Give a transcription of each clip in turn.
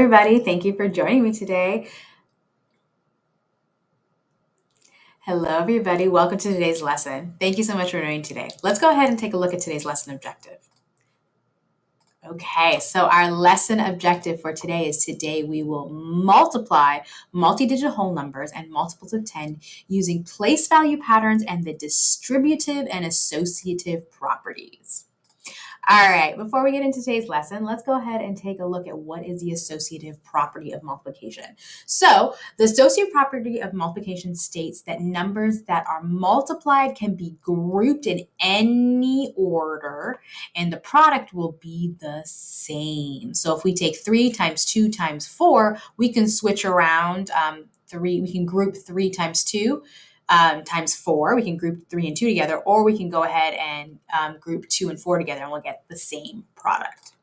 Everybody, thank you for joining me today. Hello, everybody. Welcome to today's lesson. Thank you so much for joining today. Let's go ahead and take a look at today's lesson objective. Okay, so our lesson objective for today is today we will multiply multi-digit whole numbers and multiples of 10 using place value patterns and the distributive and associative properties. All right, before we get into today's lesson, let's go ahead and take a look at what is the associative property of multiplication. So, the associative property of multiplication states that numbers that are multiplied can be grouped in any order, and the product will be the same. So, if we take 3 times 2 times 4, we can switch around 3, we can group 3 times 2 times 4. We can group 3 and 2 together, or we can go ahead and group 2 and 4 together, and we'll get the same product.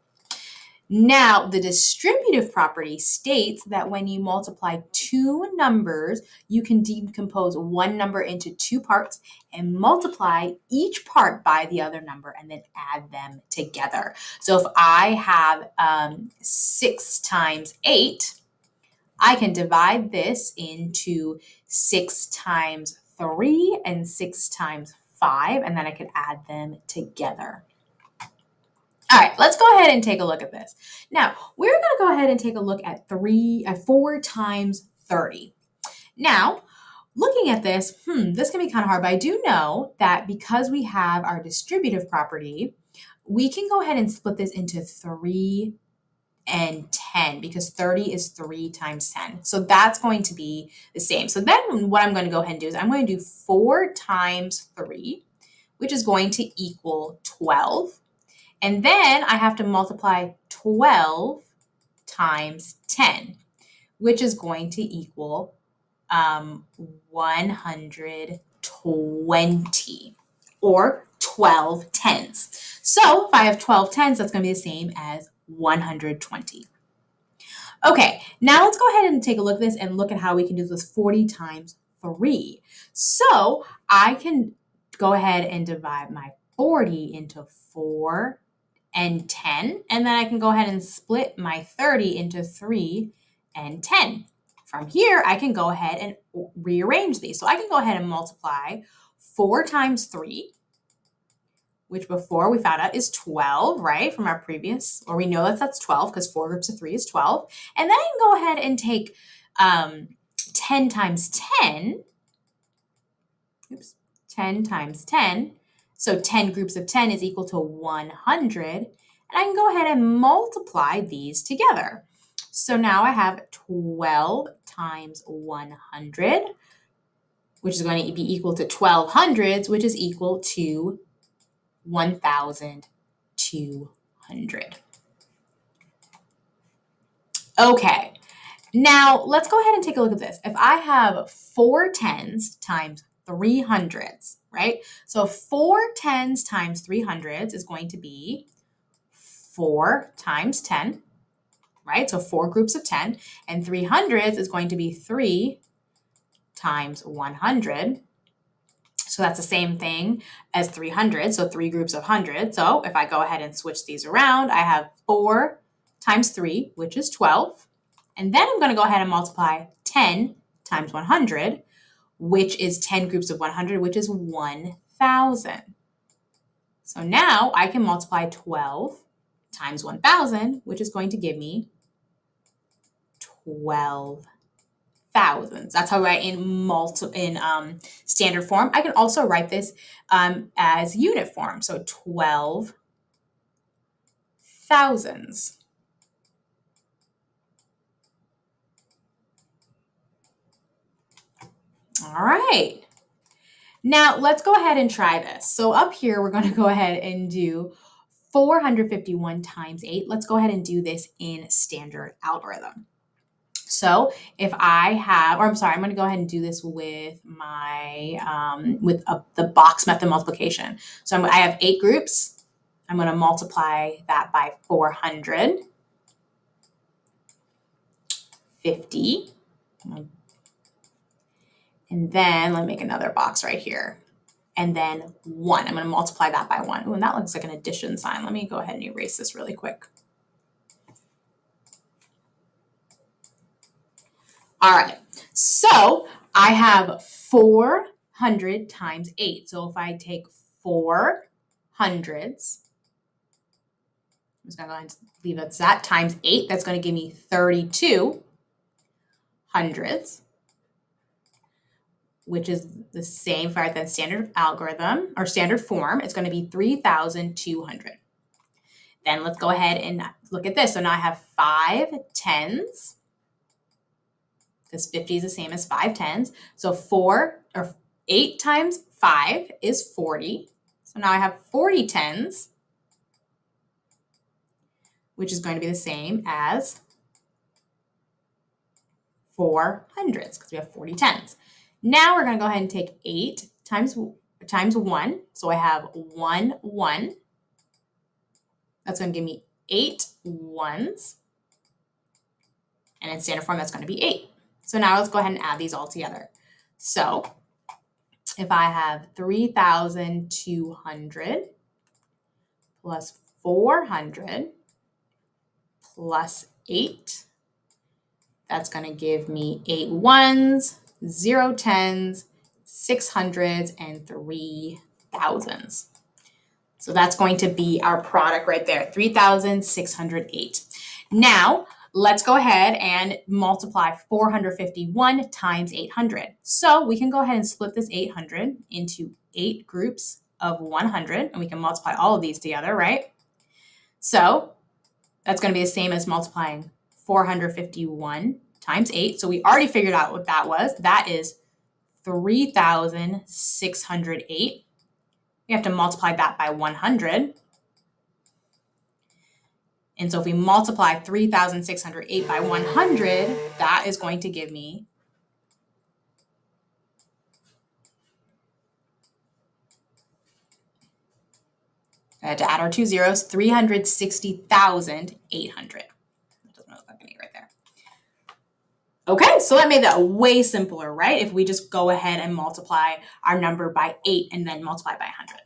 Now, the distributive property states that when you multiply two numbers, you can decompose one number into two parts and multiply each part by the other number and then add them together. So if I have 6 times 8, I can divide this into 6 times 3 and 6 times 5, and then I could add them together. All right, let's go ahead and take a look at this. Now, we're going to go ahead and take a look at 4 times 30. Now, looking at this, this can be kind of hard, but I do know that because we have our distributive property, we can go ahead and split this into 3 and 10 because 30 is 3 times 10. So that's going to be the same. So then what I'm going to go ahead and do is I'm going to do 4 times 3, which is going to equal 12. And then I have to multiply 12 times 10, which is going to equal 120, or 12 tens. So if I have 12 tens, that's going to be the same as 120. Okay, now let's go ahead and take a look at this and look at how we can do this 40 times 3. So I can go ahead and divide my 40 into 4 and 10, and then I can go ahead and split my 30 into 3 and 10. From here, I can go ahead and rearrange these. So I can go ahead and multiply 4 times 3, which before we found out is 12, right? From our previous, or we know that that's 12 because 4 groups of 3 is 12. And then I can go ahead and take 10 times 10. 10 times 10. So 10 groups of 10 is equal to 100. And I can go ahead and multiply these together. So now I have 12 times 100, which is going to be equal to 12 hundreds, which is equal to 1,200. Okay, now let's go ahead and take a look at this. If I have 4 tens times 3 hundreds, right? So 4 tens times 3 hundreds is going to be 4 times 10, right? So 4 groups of 10, and 3 hundreds is going to be 3 times 100. So that's the same thing as 300, so 3 groups of 100. So if I go ahead and switch these around, I have 4 times 3, which is 12. And then I'm going to go ahead and multiply 10 times 100, which is 10 groups of 100, which is 1,000. So now I can multiply 12 times 1,000, which is going to give me 12 thousands. That's how I write in standard form. I can also write this as unit form. So 12 thousands. All right. Now let's go ahead and try this. So up here, we're going to go ahead and do 451 times 8. Let's go ahead and do this in standard algorithm. So if I have, or I'm sorry, I'm going to go ahead and do this with my, the box method multiplication. So I have 8 groups. I'm going to multiply that by 400, 50, and then let me make another box right here. And then 1. I'm going to multiply that by 1. Ooh, and that looks like an addition sign. Let me go ahead and erase this really quick. All right, so I have 400 times 8. So if I take 4 hundreds, I'm just going to go ahead and leave it at that, times 8, that's going to give me 32 hundredths, which is the same for the standard algorithm or standard form. It's going to be 3,200. Then let's go ahead and look at this. So now I have 5 tens, because 50 is the same as 5 tens. So 8 times 5 is 40. So now I have 40 tens, which is going to be the same as 4 hundredths, because we have 40 tens. Now we're going to go ahead and take 8 times 1. So I have 1 1. That's going to give me 8 ones. And in standard form, that's going to be 8. So now let's go ahead and add these all together. So if I have 3,200 plus 400 plus 8, that's going to give me 8 ones, 0 tens, 6 hundreds, and 3 thousands. So that's going to be our product right there, 3,608. Now, let's go ahead and multiply 451 times 800. So we can go ahead and split this 800 into 8 groups of 100, and we can multiply all of these together, right? So that's going to be the same as multiplying 451 times 8. So we already figured out what that was. That is 3,608. We have to multiply that by 100. And so if we multiply 3,608 by 100, that is going to give me I had to add our 2 zeros, 360,800. That doesn't look like an 8 right there. Okay, so that made that way simpler, right? If we just go ahead and multiply our number by 8 and then multiply by 100.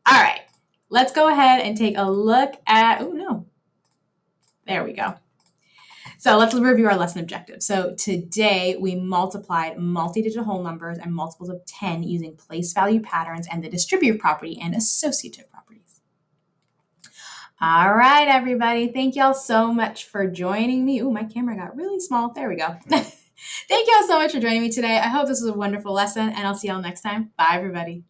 All right, let's go ahead and take a look at, oh no, there we go. So let's review our lesson objectives. So today we multiplied multi-digit whole numbers and multiples of 10 using place value patterns and the distributive property and associative properties. All right, everybody. Thank y'all so much for joining me. Ooh, my camera got really small. There we go. Thank y'all so much for joining me today. I hope this was a wonderful lesson, and I'll see y'all next time. Bye, everybody.